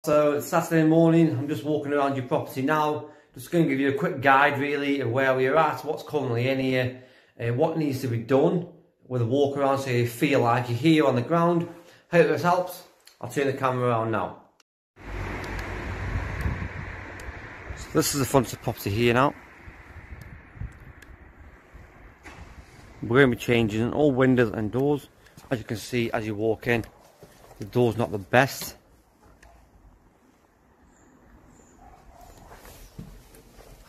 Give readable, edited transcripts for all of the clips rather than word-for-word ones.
So it's Saturday morning, I'm just walking around your property now, just going to give you a quick guide really of where we're at, what's currently in here, what needs to be done with a walk around so you feel like you're here on the ground. Hope this helps. I'll turn the camera around now. So this is the front of the property here now. We're going to be changing all windows and doors. As you can see as you walk in, the door's not the best.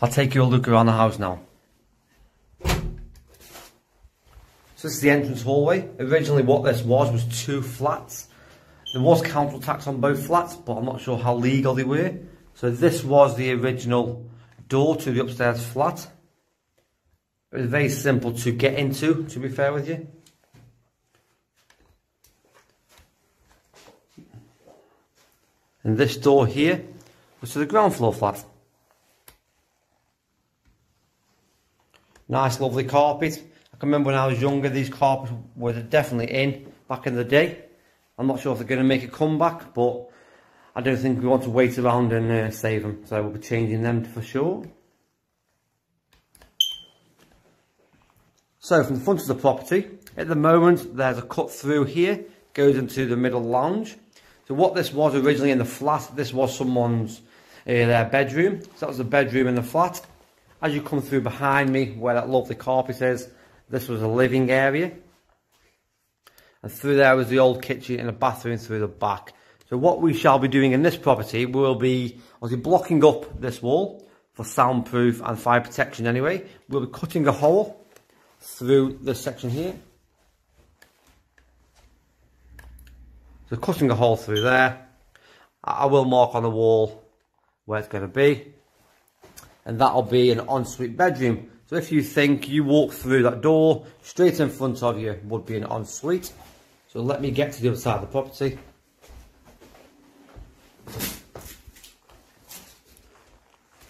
I'll take you a look around the house now. So this is the entrance hallway. Originally what this was 2 flats. There was council tax on both flats, but I'm not sure how legal they were. So this was the original door to the upstairs flat. It was very simple to get into, to be fair with you. And this door here was to the ground floor flat. Nice lovely carpet. I can remember when I was younger these carpets were definitely in back in the day. I'm not sure if they're going to make a comeback, but I don't think we want to wait around and save them. So we'll be changing them for sure. So from the front of the property, at the moment there's a cut through here, goes into the middle lounge. So what this was originally in the flat, this was someone's their bedroom. So that was the bedroom in the flat. As you come through behind me, where that lovely carpet is, this was a living area. And through there was the old kitchen and a bathroom through the back. So what we shall be doing in this property, we'll be obviously blocking up this wall for soundproof and fire protection anyway. We'll be cutting a hole through this section here. So cutting a hole through there. I will mark on the wall where it's going to be. And that'll be an ensuite bedroom. So if you think you walk through that door, straight in front of you would be an ensuite. So let me get to the other side of the property.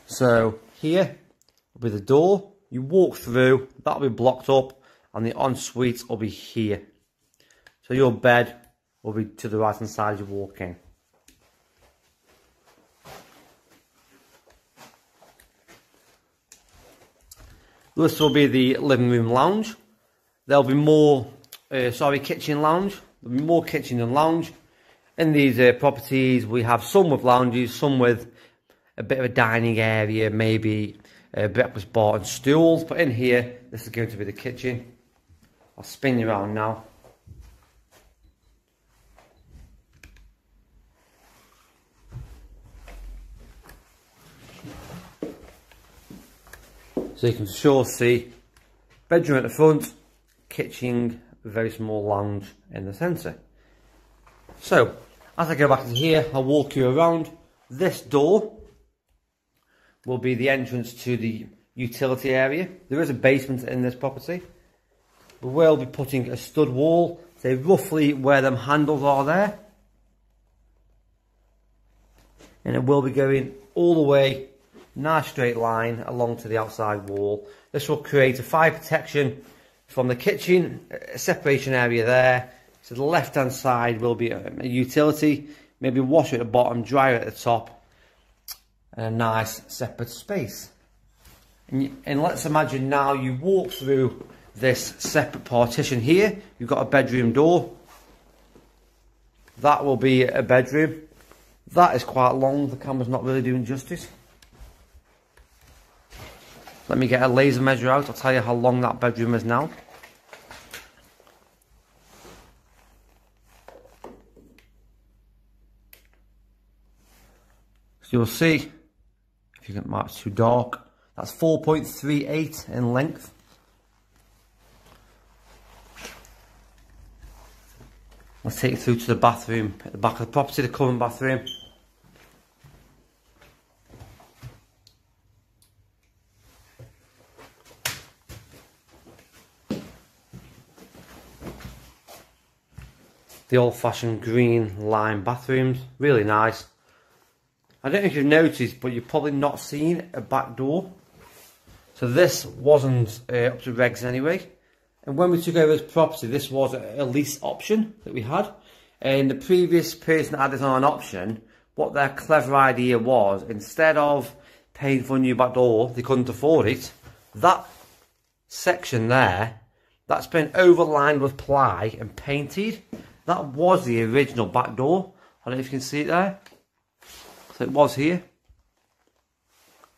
So here will be the door. You walk through, that'll be blocked up, and the ensuite will be here. So your bed will be to the right hand side as you walk in. This will be the living room lounge. There'll be more, kitchen lounge. There'll be more kitchen than lounge. In these properties, we have some with lounges, some with a bit of a dining area, maybe a breakfast bar and stools. But in here, this is going to be the kitchen. I'll spin you around now. So you can sure see bedroom at the front, kitchen, very small lounge in the centre. So as I go back to here, I'll walk you around. This door will be the entrance to the utility area. There is a basement in this property. We will be putting a stud wall, say roughly where them handles are there. And it will be going all the way, nice straight line along to the outside wall. This will create a fire protection from the kitchen, a separation area there. So the left hand side will be a utility, maybe washer at the bottom, dryer at the top, and a nice separate space. And let's imagine now you walk through this separate partition here. You've got a bedroom door. That will be a bedroom. That is quite long, the camera's not really doing justice. Let me get a laser measure out, I'll tell you how long that bedroom is now. So you'll see, if you can mark it's too dark, that's 4.38 in length. Let's take you through to the bathroom at the back of the property, the current bathroom. The old-fashioned green lime bathrooms, really nice. I don't know if you've noticed, but you've probably not seen a back door. So this wasn't up to regs anyway. And when we took over this property, this was a lease option that we had. And the previous person that had this on an option what their clever idea was, instead of paying for a new back door, they couldn't afford it. That section there, that's been overlined with ply and painted. That was the original back door. I don't know if you can see it there. So it was here.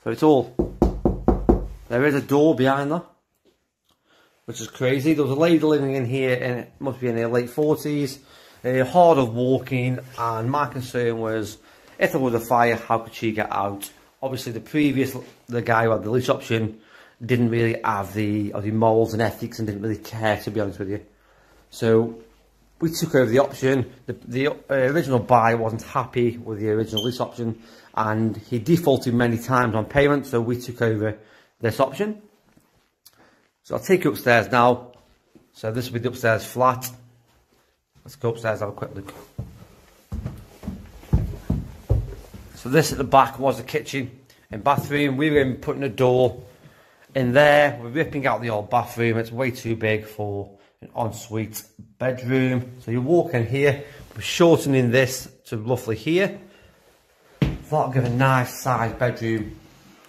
So it's all. There is a door behind that, which is crazy. There was a lady living in here, and it must be in her late 40s. Hard of walking, and my concern was, if there was a fire, how could she get out? Obviously, the guy who had the lease option didn't really have the morals and ethics, and didn't really care, to be honest with you. So we took over the option. The original buyer wasn't happy with the original lease option, and he defaulted many times on payment, so we took over this option. So I'll take you upstairs now. So this will be the upstairs flat. Let's go upstairs and have a quick look. So this at the back was the kitchen and bathroom. We were putting a door in there. We're ripping out the old bathroom. It's way too big for an ensuite bedroom. So you walk in here. We're shortening this to roughly here. That'll give a nice sized bedroom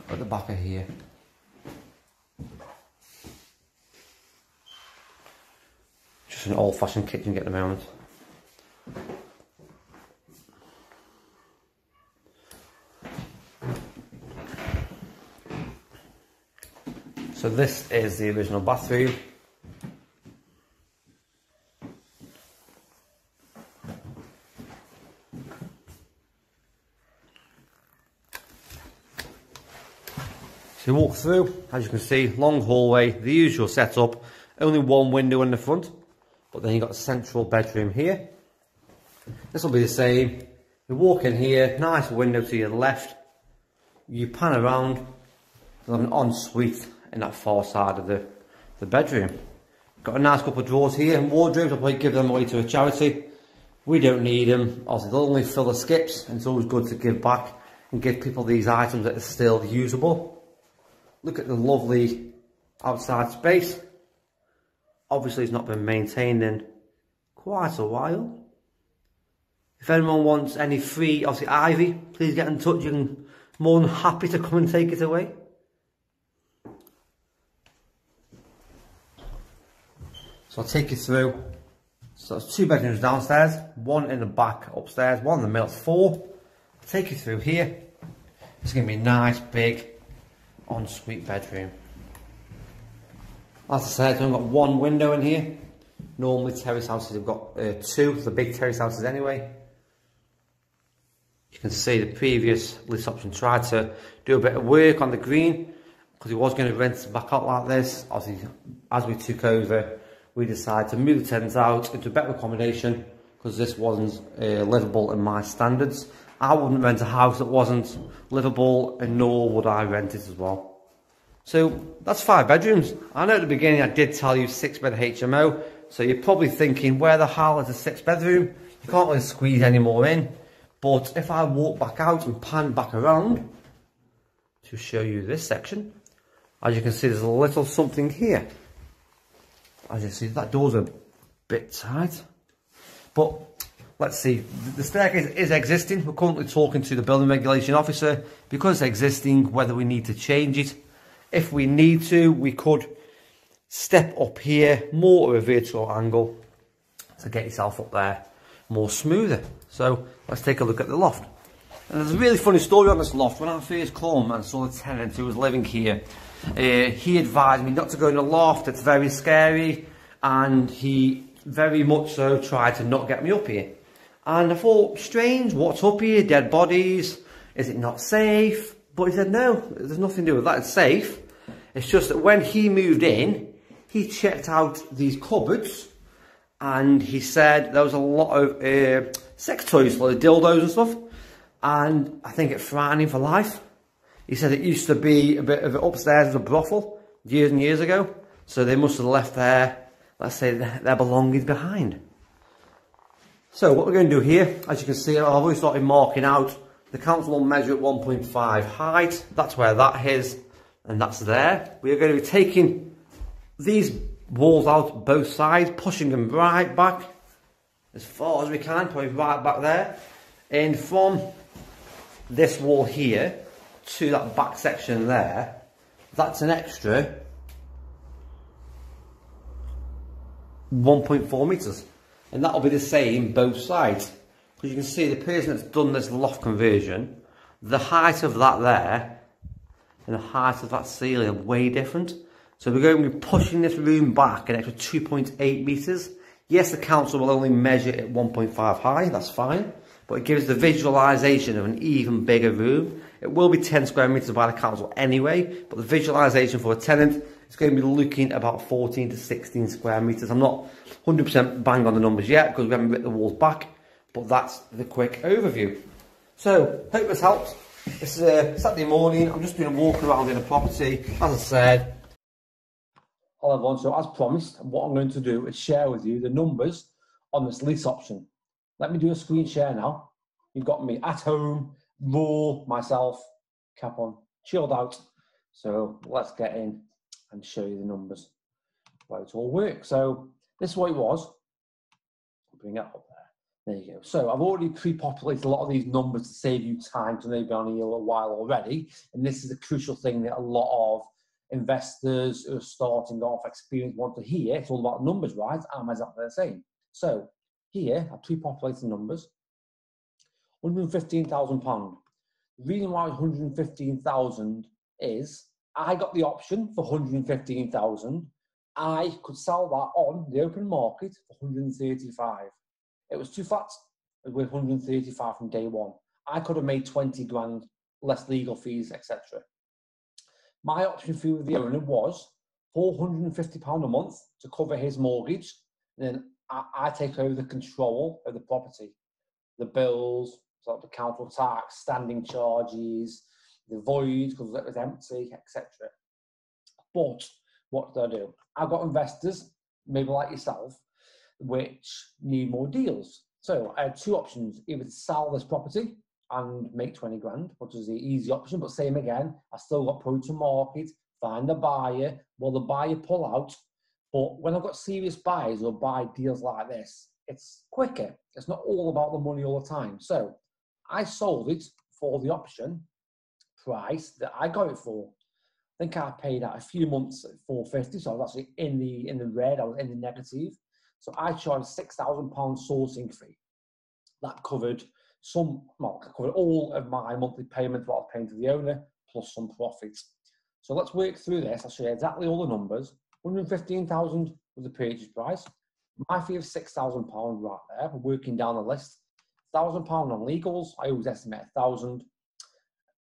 at the back of here. Just an old-fashioned kitchen at the moment. So this is the original bathroom. So you walk through, as you can see, long hallway, the usual setup, only one window in the front, but then you've got a central bedroom here. This will be the same. You walk in here, nice window to your left, you pan around, you'll have an ensuite in that far side of the bedroom. Got a nice couple of drawers here, and wardrobes, I'll probably give them away to a charity. We don't need them, obviously they'll only fill the skips, and it's always good to give back and give people these items that are still usable. Look at the lovely outside space. Obviously it's not been maintained in quite a while. If anyone wants any free, obviously ivy, please get in touch. I'm more than happy to come and take it away. So I'll take you through. So there's 2 bedrooms downstairs, 1 in the back upstairs, 1 in the middle, 4. I'll take you through here. It's going to be a nice big ensuite bedroom. As I said, I've only got 1 window in here. Normally terrace houses have got 2, the big terrace houses anyway. You can see the previous lease option tried to do a bit of work on the green, because he was going to rent it back out like this. Obviously, as we took over, we decided to move the tenants out into better accommodation, because this wasn't livable in my standards. I wouldn't rent a house that wasn't livable, and nor would I rent it as well. So that's 5 bedrooms. I know at the beginning I did tell you 6-bed HMO, so you're probably thinking, where the hell is a 6th bedroom? You can't really squeeze any more in. But if I walk back out and pan back around to show you this section, as you can see, there's a little something here. As you see, that door's a bit tight. But let's see, the staircase is existing. We're currently talking to the building regulation officer, because it's existing, whether we need to change it. If we need to, we could step up here more at a vertical angle to get yourself up there more smoother. So let's take a look at the loft. And there's a really funny story on this loft. When I first came and saw the tenant who was living here, he advised me not to go in the loft, it's very scary, and he very much so tried to not get me up here. And I thought, strange, what's up here, dead bodies, is it not safe? But he said, no, there's nothing to do with that, it's safe. It's just that when he moved in, he checked out these cupboards, and he said there was a lot of sex toys, like dildos and stuff, and I think it's frightening for life. He said it used to be a bit of upstairs as a brothel years and years ago, so they must have left their, let's say, their belongings behind. So what we're going to do here, as you can see, I've already started marking out. The council will measure at 1.5 height, that's where that is, and that's there. We are going to be taking these walls out both sides, pushing them right back as far as we can, probably right back there. And from this wall here to that back section there, that's an extra 1.4 metres. And that'll be the same both sides. Because you can see the person that's done this loft conversion, the height of that there and the height of that ceiling are way different. So we're going to be pushing this room back an extra 2.8 metres. Yes, the council will only measure it 1.5 high, that's fine. But it gives the visualisation of an even bigger room. It will be 10 square metres by the council anyway, but the visualisation for a tenant is going to be looking about 14 to 16 square metres. I'm not 100% bang on the numbers yet because we haven't ripped the walls back, but that's the quick overview. So, hope this helps. This is a Saturday morning. I'm just doing a walk around in the property. As I said, hello everyone. So as promised, what I'm going to do is share with you the numbers on this lease option. Let me do a screen share now. You've got me at home, raw, myself, cap on, chilled out. So let's get in and show you the numbers, where it all works. So this is what it was. Bring it up there. There you go. So I've already pre-populated a lot of these numbers to save you time, because they've been on here a while already. And this is a crucial thing that a lot of investors who are starting off experience want to hear. It's all about numbers, right? I'm exactly the same. So here, I pre-populated numbers. £115,000. The reason why it's 115,000 is I got the option for 115,000. I could sell that on the open market for 135. It was 2 flats with 135 from day one. I could have made 20 grand, less legal fees, etc. My option fee with the owner was £450 a month to cover his mortgage. And then I take over the control of the property, the bills, so the council tax, standing charges, the void because it was empty, etc. But what did I do? I've got investors, maybe like yourself, which need more deals. So I had two options: either to sell this property and make 20 grand, which is the easy option, but same again, I still got put to market, find a buyer, will the buyer pull out? But when I've got serious buyers or buy deals like this, it's quicker. It's not all about the money all the time. So I sold it for the option price that I got it for. I think I paid out a few months at 450, so I was actually in the red, I was in the negative. So I charged £6,000 sourcing fee. That covered covered all of my monthly payments, what I was paying to the owner, plus some profits. So let's work through this. I'll show you exactly all the numbers. 115,000 was the purchase price. My fee of £6,000 right there. We're working down the list. £1,000 on legals. I always estimate 1,000.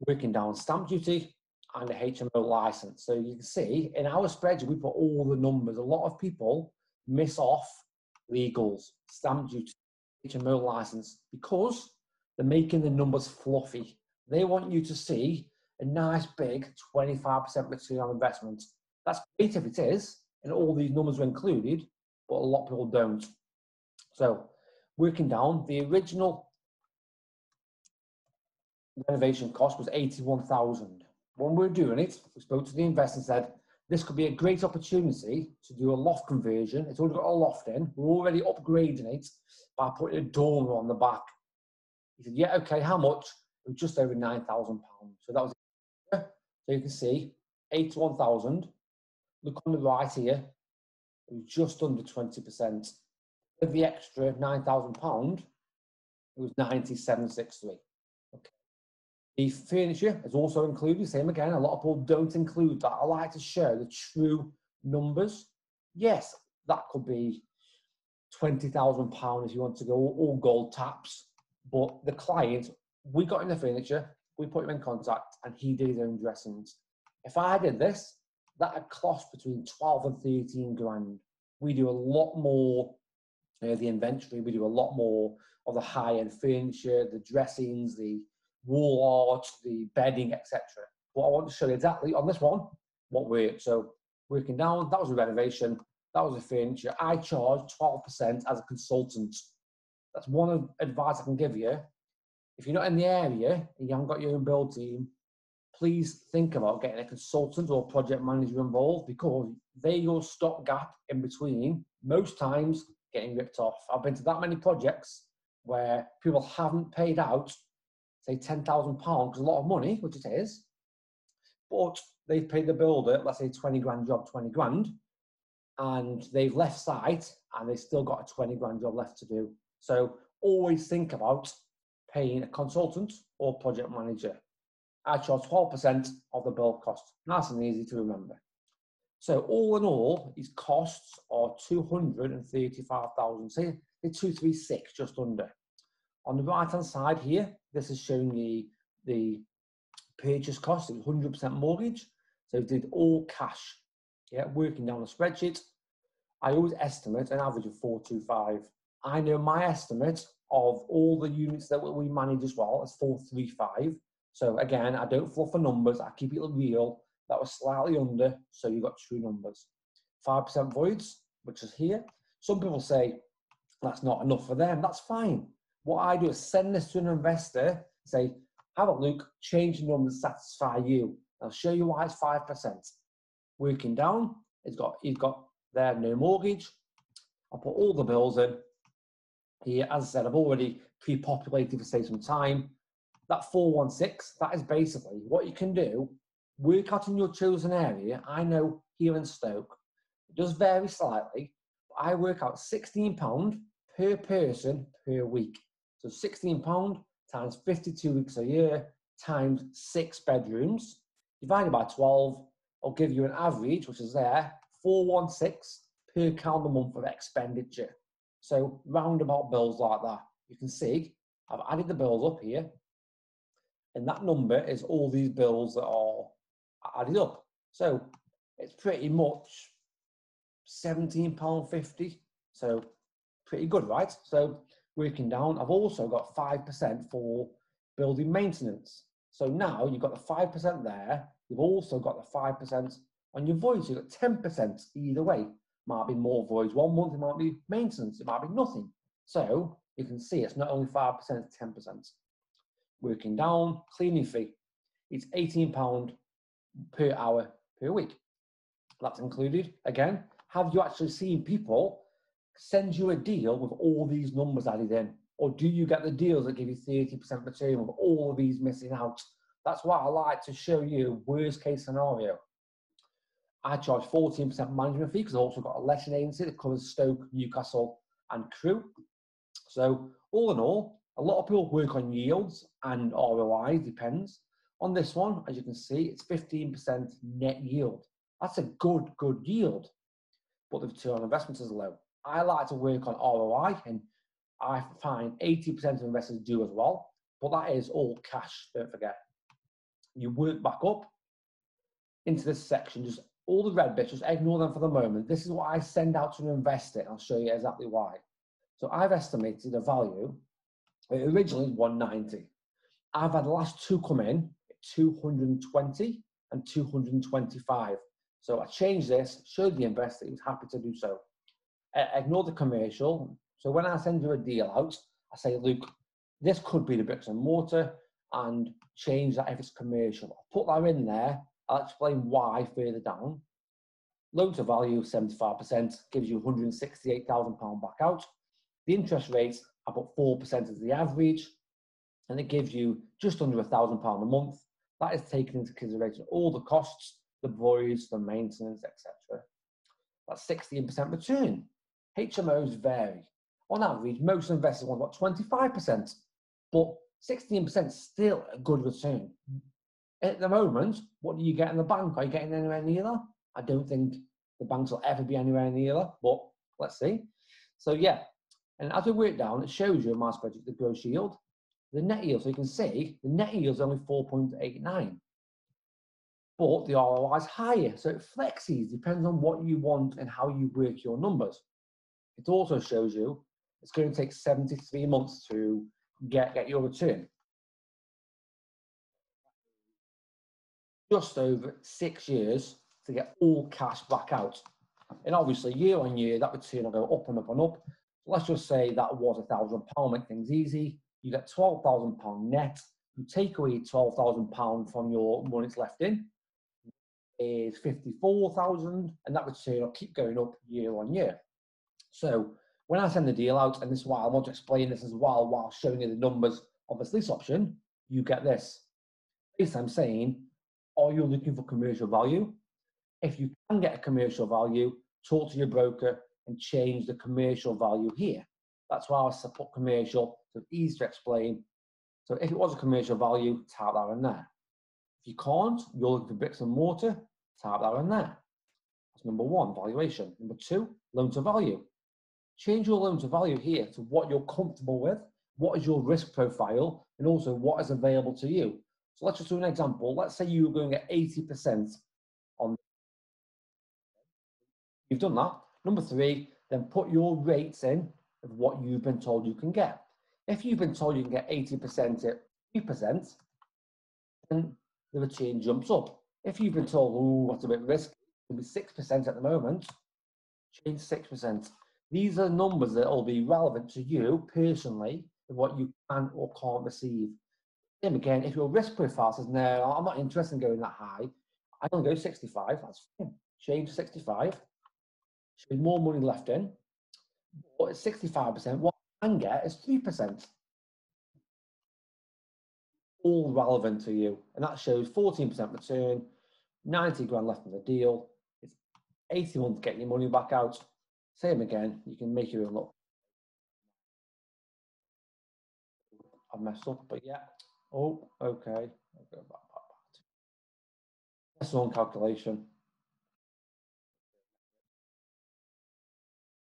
Working down stamp duty and a HMO license. So you can see in our spreadsheet we put all the numbers. A lot of people miss off legals, stamp duty, HMO license because they're making the numbers fluffy. They want you to see a nice big 25% return on investment. That's great if it is, and all these numbers are included, but a lot of people don't. So working down, the original renovation cost was 81,000. When we were doing it, we spoke to the investor and said, this could be a great opportunity to do a loft conversion. It's already got a loft in. We're already upgrading it by putting a dormer on the back. He said, yeah, okay, how much? It was just over £9,000. So that was it. So you can see 81,000. Look on the right here, it was just under 20%. With the extra £9,000, it was 97,630. Okay. The furniture is also included, same again, a lot of people don't include that. I like to show the true numbers. Yes, that could be £20,000 if you want to go all gold taps, but the client, we got in the furniture, we put him in contact, and he did his own dressings. If I did this, that would cost between 12 and 13 grand. We do a lot more the inventory, we do a lot more of the high-end furniture, the dressings, the wall art, the bedding, etc. What I want to show you exactly on this one, what works. So working down, that was a renovation, that was the furniture. I charge 12% as a consultant. That's one advice I can give you. If you're not in the area and you haven't got your own build team, please think about getting a consultant or project manager involved, because they're your stopgap in between, most times, getting ripped off. I've been to that many projects where people haven't paid out say £10,000, because a lot of money, which it is, but they've paid the builder, let's say 20 grand job, 20 grand, and they've left site and they've still got a 20 grand job left to do. So always think about paying a consultant or project manager. I charge 12% of the build cost. Nice and easy to remember. So all in all, his costs are 235,000. Say 236, just under. On the right hand side here, this is showing the purchase cost. It's 100% mortgage. So we did all cash. Yeah, working down a spreadsheet. I always estimate an average of 425. I know my estimate of all the units that we manage as well is 435. So again, I don't fluff the numbers. I keep it real. That was slightly under, so you got true numbers. 5% voids, which is here. Some people say that's not enough for them. That's fine. What I do is send this to an investor, say, have a look, change the numbers, satisfy you. I'll show you why it's 5%. Working down, he's got there no mortgage. I'll put all the bills in here. As I said, I've already pre-populated for say some time. That 416, that is basically what you can do. Work out in your chosen area. I know here in Stoke, it does vary slightly, but I work out £16 per person per week. So £16 times 52 weeks a year times 6 bedrooms divided by 12 will give you an average, which is there, 416 per calendar month of expenditure. So roundabout bills like that. You can see I've added the bills up here, and that number is all these bills that are added up. So it's pretty much £17.50. So pretty good, right? So working down, I've also got 5% for building maintenance. So now you've got the 5% there. You've also got the 5% on your voids. You've got 10% either way. Might be more voids 1 month, it might be maintenance, it might be nothing. So you can see it's not only 5%, it's 10%. Working down, cleaning fee. It's £18 per hour per week. That's included. Again, have you actually seen people send you a deal with all these numbers added in? Or do you get the deals that give you 30% return with all of these missing out? That's why I like to show you worst case scenario. I charge 14% management fee because I've also got a letting agency that covers Stoke, Newcastle and Crewe. So all in all, a lot of people work on yields and ROI, depends. On this one, as you can see, it's 15% net yield. That's a good yield, but the return on investment is low. I like to work on ROI, and I find 80% of investors do as well, but that is all cash, don't forget. You work back up into this section, just all the red bits, just ignore them for the moment. This is what I send out to an investor, and I'll show you exactly why. So I've estimated a value, it originally was 190. I've had the last two come in, 220 and 225. So I changed this, showed the investor, he was happy to do so. Ignore the commercial. So when I send you a deal out, I say, look, this could be the bricks and mortar, and change that if it's commercial. I'll put that in there. I'll explain why further down. Loan to value, 75%, gives you £168,000 back out. The interest rate, I put 4% as the average, and it gives you just under £1,000 a month. That is taken into consideration all the costs, the voids, the maintenance, etc. That's 16% return. HMOs vary. On average, most investors want about 25%, but 16% is still a good return. At the moment, what do you get in the bank? Are you getting anywhere near that? I don't think the banks will ever be anywhere near that, but let's see. So yeah, and as we work down, it shows you in my spreadsheet the gross yield, the net yield. So you can see the net yield is only 4.89, but the ROI is higher. So it flexes, depends on what you want and how you work your numbers. It also shows you it's going to take 73 months to get your return. Just over 6 years to get all cash back out. And obviously, year on year, that return will go up and up and up. So let's just say that was £1,000, make things easy. You get £12,000 net. You take away £12,000 from your money that's left in, is £54,000, and that return will keep going up year on year. So when I send the deal out, and this is why I want to explain this as well while showing you the numbers of this lease option, you get this. Basically, I'm saying, are you looking for commercial value? If you can get a commercial value, talk to your broker and change the commercial value here. That's why I put commercial, so it's easy to explain. So if it was a commercial value, type that in there. If you can't, you're looking for bricks and mortar, type that in there. That's number one, valuation. Number two, loan to value. Change your loan to value here to what you're comfortable with, what is your risk profile, and also what is available to you. So let's just do an example. Let's say you were going at 80% on. You've done that. Number three, then put your rates in of what you've been told you can get. If you've been told you can get 80% at 3%, then the return jumps up. If you've been told, oh, that's a bit risky, it'll be 6% at the moment, change 6%. These are numbers that will be relevant to you personally and what you can or can't receive. Then again, if your risk profile says, no, I'm not interested in going that high, I can go 65, that's fine. Change 65. There's more money left in, but at 65%, what I can get is 3%. All relevant to you, and that shows 14% return, 90 grand left in the deal. It's 80 months to get your money back out. Same again, you can make your own look. I've messed up, but yeah. Oh, okay. I'll go back. That's one calculation.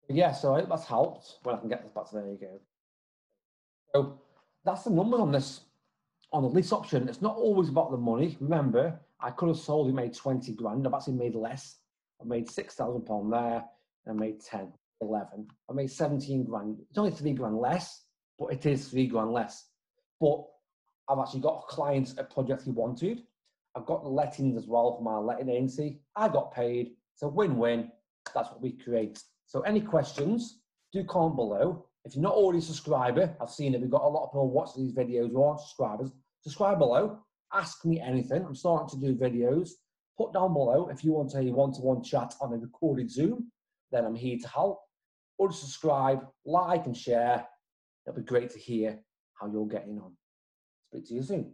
Yeah, so I hope that's helped when I can get this back to there you go. So that's the numbers on this, on the lease option. It's not always about the money. Remember, I could have sold and made 20 grand. I've actually made less. I made £6,000 there, and I made 10, 11. I made 17 grand. It's only 3 grand less, but it is 3 grand less. But I've actually got clients at projects he wanted. I've got the lettings as well for my letting agency. I got paid. It's a win-win. That's what we create. So any questions, do comment below. If you're not already a subscriber, I've seen it. We've got a lot of people watching these videos who aren't subscribers. Subscribe below. Ask me anything. I'm starting to do videos. Put down below if you want a one-to-one chat on a recorded Zoom. Then I'm here to help. Or subscribe, like, and share. It'll be great to hear how you're getting on. Speak to you soon.